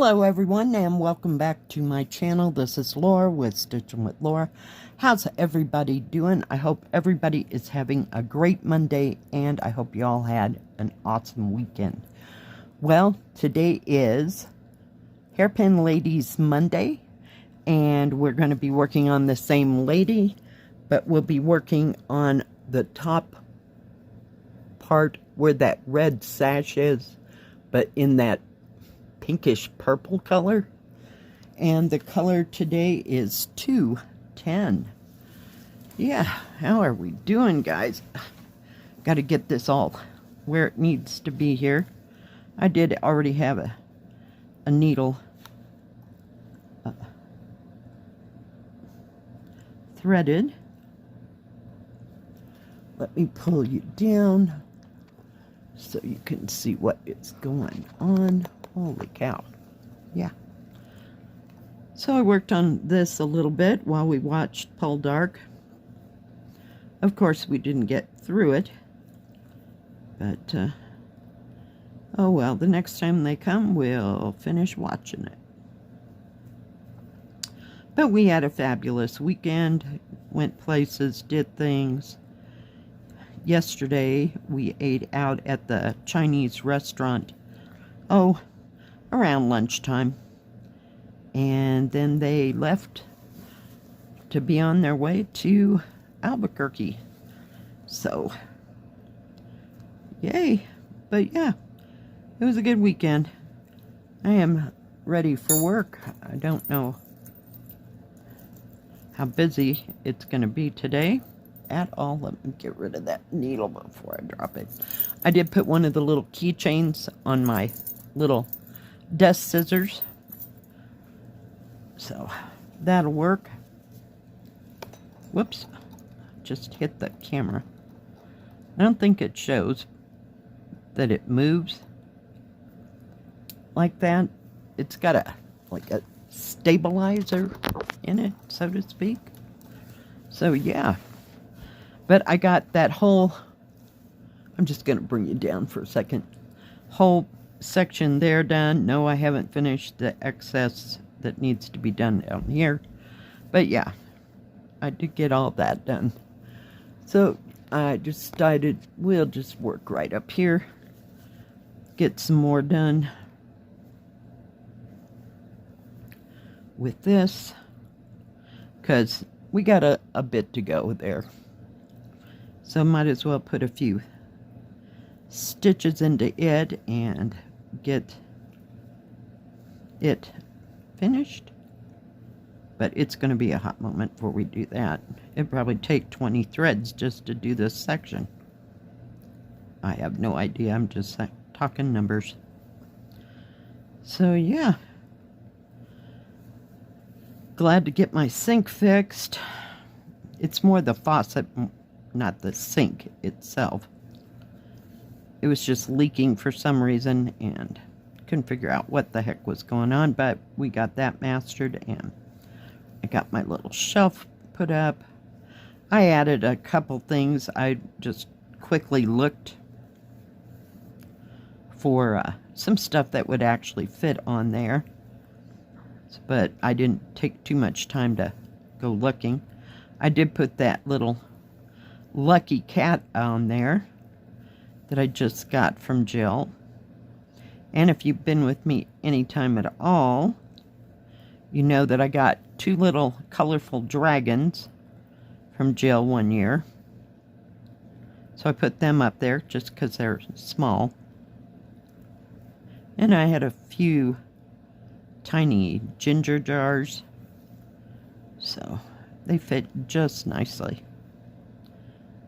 Hello everyone and welcome back to my channel. This is Laura with Stitching with Laura. How's everybody doing? I hope everybody is having a great Monday and I hope you all had an awesome weekend. Well, today is Hairpin Ladies Monday and we're going to be working on the same lady, but we'll be working on the top part where that red sash is, but in that pinkish purple color, and the color today is 210. Yeah, how are we doing, guys? Got to get this all where it needs to be here. I did already have a needle threaded. Let me pull you down so you can see what is going on. Holy cow. Yeah. So I worked on this a little bit while we watched Paul Dark. Of course, we didn't get through it. But, oh well, the next time they come, we'll finish watching it. But we had a fabulous weekend. Went places, did things. Yesterday, we ate out at the Chinese restaurant. Oh, around lunchtime, and then they left to be on their way to Albuquerque. So yay. But yeah, it was a good weekend. I am ready for work. I don't know how busy it's going to be today at all. Let me get rid of that needle before I drop it. I did put one of the little keychains on my little desk scissors, so that'll work. Whoops, just hit the camera. I don't think it shows that it moves like that. It's got like a stabilizer in it, so to speak. So yeah, but I got that whole, I'm just gonna bring you down for a second, whole section there done. No, I haven't finished the excess that needs to be done down here, but yeah, I did get all that done. So I decided we'll just work right up here, get some more done with this, because we got a bit to go there, so might as well put a few stitches into it and get it finished. But it's going to be a hot moment before we do that. It'd probably take 20 threads just to do this section. I have no idea. I'm just talking numbers. So yeah, glad to get my sink fixed. It's more the faucet, not the sink itself. It was just leaking for some reason and couldn't figure out what the heck was going on, but we got that mastered and I got my little shelf put up. I added a couple things. I just quickly looked for some stuff that would actually fit on there, but I didn't take too much time to go looking. I did put that little lucky cat on there that I just got from Jill. And if you've been with me any time at all, you know that I got two little colorful dragons from Jill one year. So I put them up there just because they're small. And I had a few tiny ginger jars, so they fit just nicely.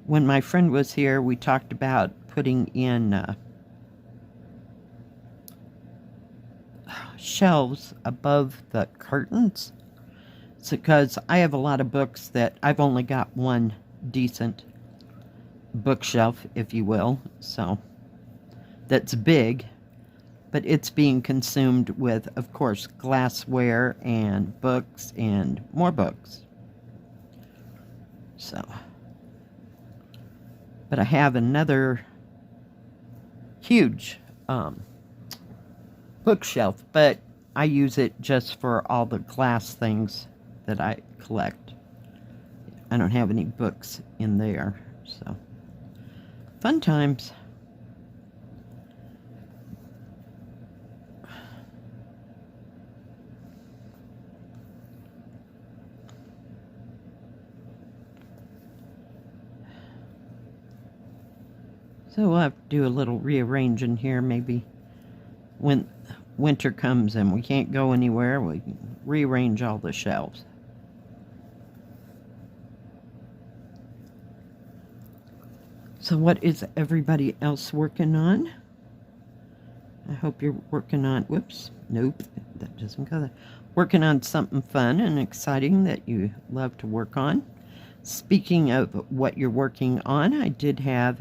When my friend was here, we talked about putting in shelves above the curtains. It's because I have a lot of books that I've only got one decent bookshelf, if you will, so that's big, but it's being consumed with, of course, glassware and books and more books. So, but I have another huge bookshelf, but I use it just for all the glass things that I collect. I don't have any books in there, so fun times. So we'll have to do a little rearranging here, maybe when winter comes and we can't go anywhere, we can rearrange all the shelves. So what is everybody else working on? I hope you're working on, whoops, nope, that doesn't go there. Working on something fun and exciting that you love to work on. Speaking of what you're working on, I did have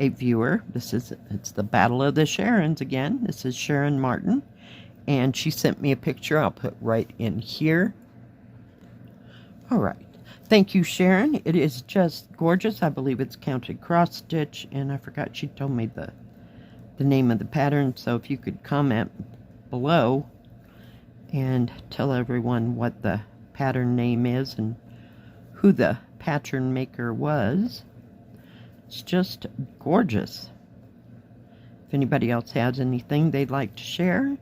a viewer. It's the Battle of the Sharons again. This is Sharon Martin, and she sent me a picture. I'll put right in here. All right. Thank you, Sharon. It is just gorgeous. I believe it's counted cross stitch, and I forgot she told me the name of the pattern, so if you could comment below and tell everyone what the pattern name is and who the pattern maker was. It's just gorgeous. If anybody else has anything they'd like to share,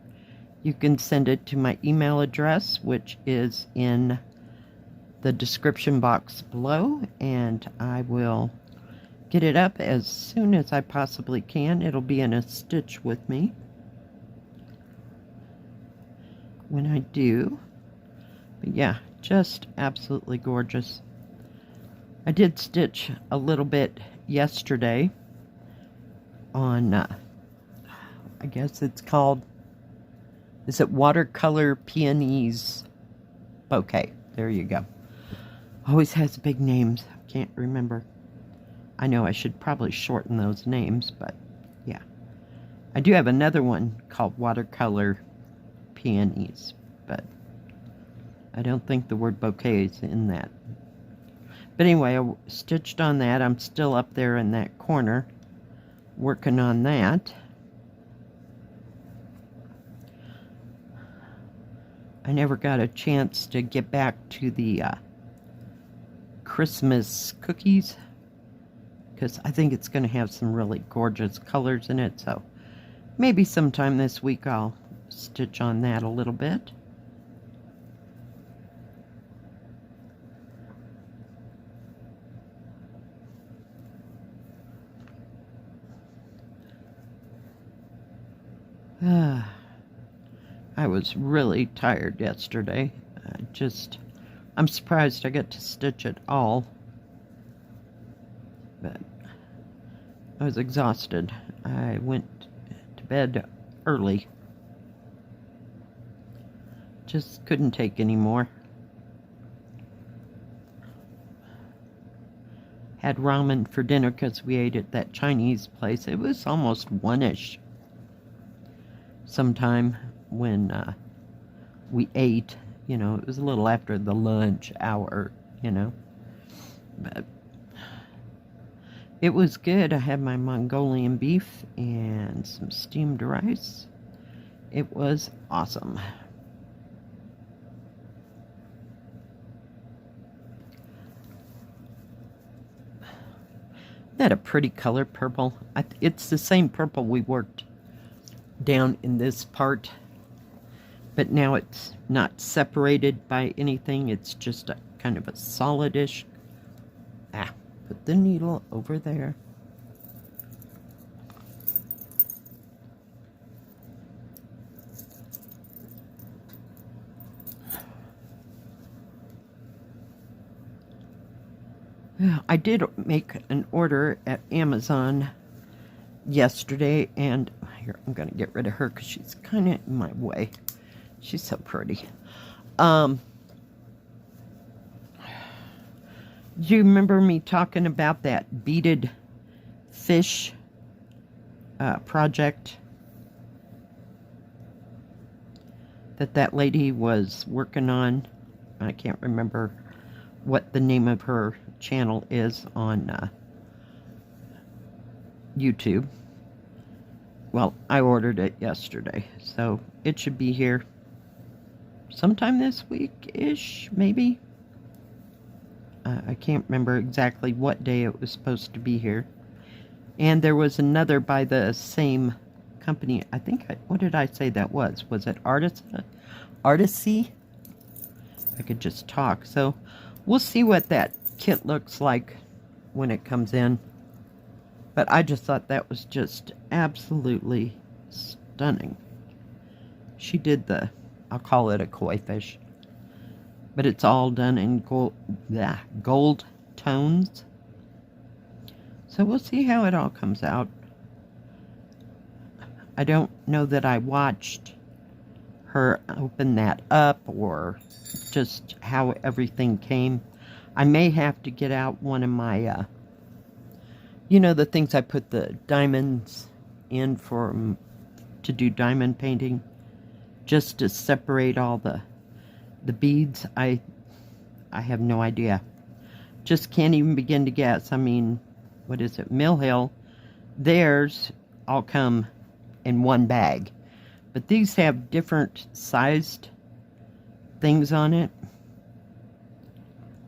you can send it to my email address, which is in the description box below, and I will get it up as soon as I possibly can. It'll be in a stitch with me when I do. But yeah, just absolutely gorgeous. I did stitch a little bit yesterday on, I guess it's called, is it Watercolor Peonies Bouquet? There you go. Always has big names. Can't remember. I know I should probably shorten those names, but yeah. I do have another one called Watercolor Peonies, but I don't think the word bouquet is in that. But anyway, I stitched on that. I'm still up there in that corner working on that. I never got a chance to get back to the Christmas cookies because I think it's going to have some really gorgeous colors in it. So maybe sometime this week I'll stitch on that a little bit. I was really tired yesterday. I'm surprised I got to stitch at all. But I was exhausted. I went to bed early. Just couldn't take any more. Had ramen for dinner because we ate at that Chinese place. It was almost 1-ish. Sometime when we ate, you know, it was a little after the lunch hour, you know, but it was good. I had my Mongolian beef and some steamed rice. It was awesome. Isn't that a pretty color, purple? It's the same purple we worked down in this part, but now it's not separated by anything. It's just a kind of a solidish. Put the needle over there. I did make an order at Amazon yesterday, and here, I'm going to get rid of her because she's kind of in my way. She's so pretty. Do you remember me talking about that beaded fish project that lady was working on? I can't remember what the name of her channel is on YouTube. Well, I ordered it yesterday, so it should be here sometime this week-ish, maybe. I can't remember exactly what day it was supposed to be here. And there was another by the same company. I think, what did I say that was? Was it Artisy? I could just talk. So we'll see what that kit looks like when it comes in. But I just thought that was just absolutely stunning. She did the, I'll call it a koi fish, but it's all done in gold tones. So we'll see how it all comes out. I don't know that I watched her open that up or just how everything came. I may have to get out one of my, you know, the things I put the diamonds in to do diamond painting, just to separate all the beads. I have no idea. Just can't even begin to guess. I mean, what is it? Mill Hill, theirs all come in one bag, but these have different sized things on it.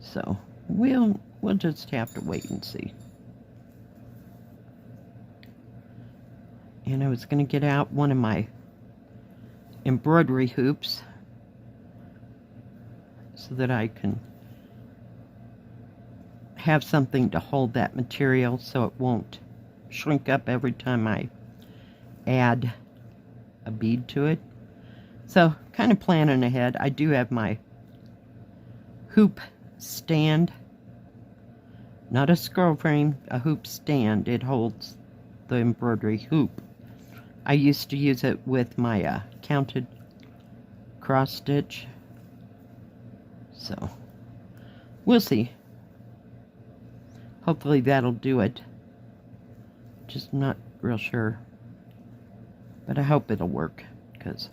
So we'll just have to wait and see. And I was going to get out one of my embroidery hoops so that I can have something to hold that material so it won't shrink up every time I add a bead to it. So kind of planning ahead. I do have my hoop stand, not a scroll frame, a hoop stand. It holds the embroidery hoop. I used to use it with my counted cross stitch. So we'll see. Hopefully that'll do it. Just not real sure. But I hope it'll work, because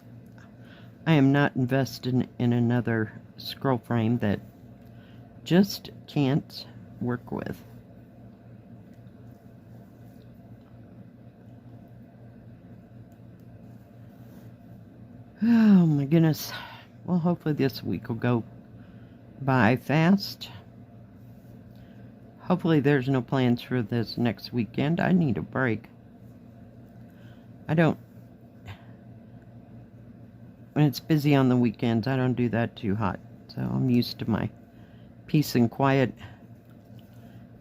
I am not invested in another scroll frame that just can't work with. Oh my goodness. Well, hopefully this week will go by fast. Hopefully there's no plans for this next weekend. I need a break. When it's busy on the weekends, I don't do that too hot. So I'm used to my peace and quiet.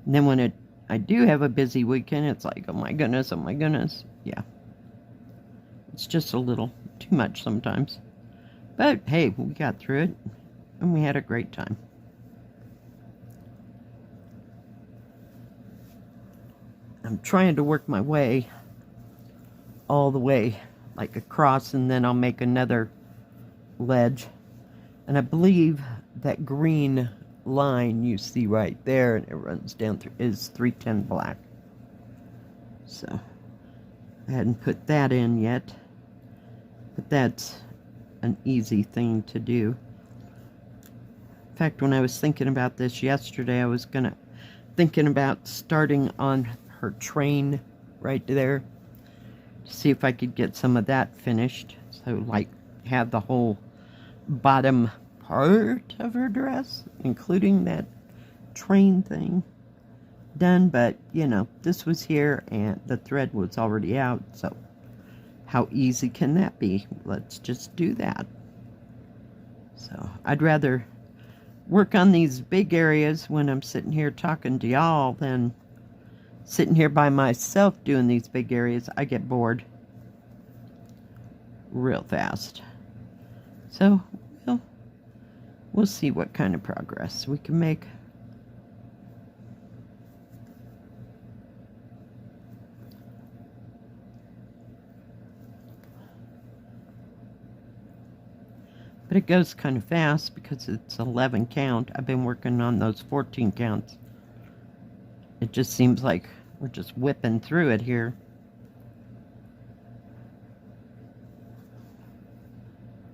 And then when I do have a busy weekend, it's like, oh my goodness, oh my goodness. Yeah. It's just a little too much sometimes. But hey, we got through it and we had a great time. I'm trying to work my way all the way like across, and then I'll make another ledge. And I believe that green line you see right there, and it runs down through, is 310 black. So I hadn't put that in yet, but that's an easy thing to do. In fact, when I was thinking about this yesterday, I was thinking about starting on her train right there to see if I could get some of that finished. So like have the whole bottom part of her dress, including that train thing, done. But you know, this was here and the thread was already out, so how easy can that be? Let's just do that. So I'd rather work on these big areas when I'm sitting here talking to y'all than sitting here by myself doing these big areas. I get bored real fast. So we'll see what kind of progress we can make. But it goes kind of fast because it's 11 count. I've been working on those 14 counts. It just seems like we're just whipping through it here.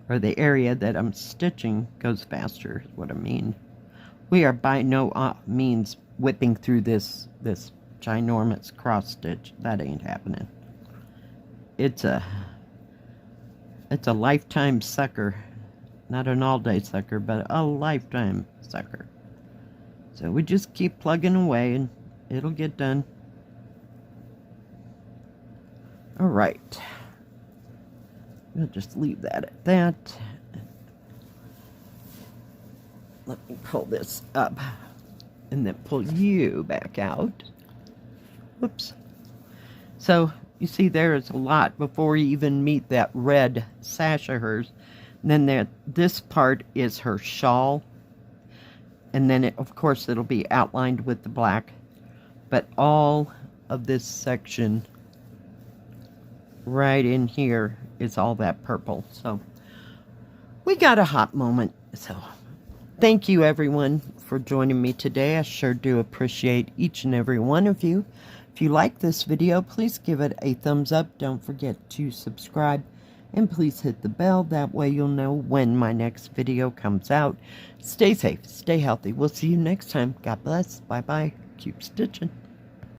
Or the area that I'm stitching goes faster, is what I mean. We are by no means whipping through this ginormous cross stitch. That ain't happening. It's a lifetime sucker Not an all-day sucker, but a lifetime sucker. So we just keep plugging away and it'll get done. Alright. We'll just leave that at that. Let me pull this up and then pull you back out. Whoops. So you see there is a lot before you even meet that red sash of hers. And then this part is her shawl. And then, of course, it'll be outlined with the black. But all of this section right in here is all that purple. So we got a hot moment. So thank you, everyone, for joining me today. I sure do appreciate each and every one of you. If you like this video, please give it a thumbs up. Don't forget to subscribe. And please hit the bell. That way you'll know when my next video comes out. Stay safe. Stay healthy. We'll see you next time. God bless. Bye-bye. Keep stitching.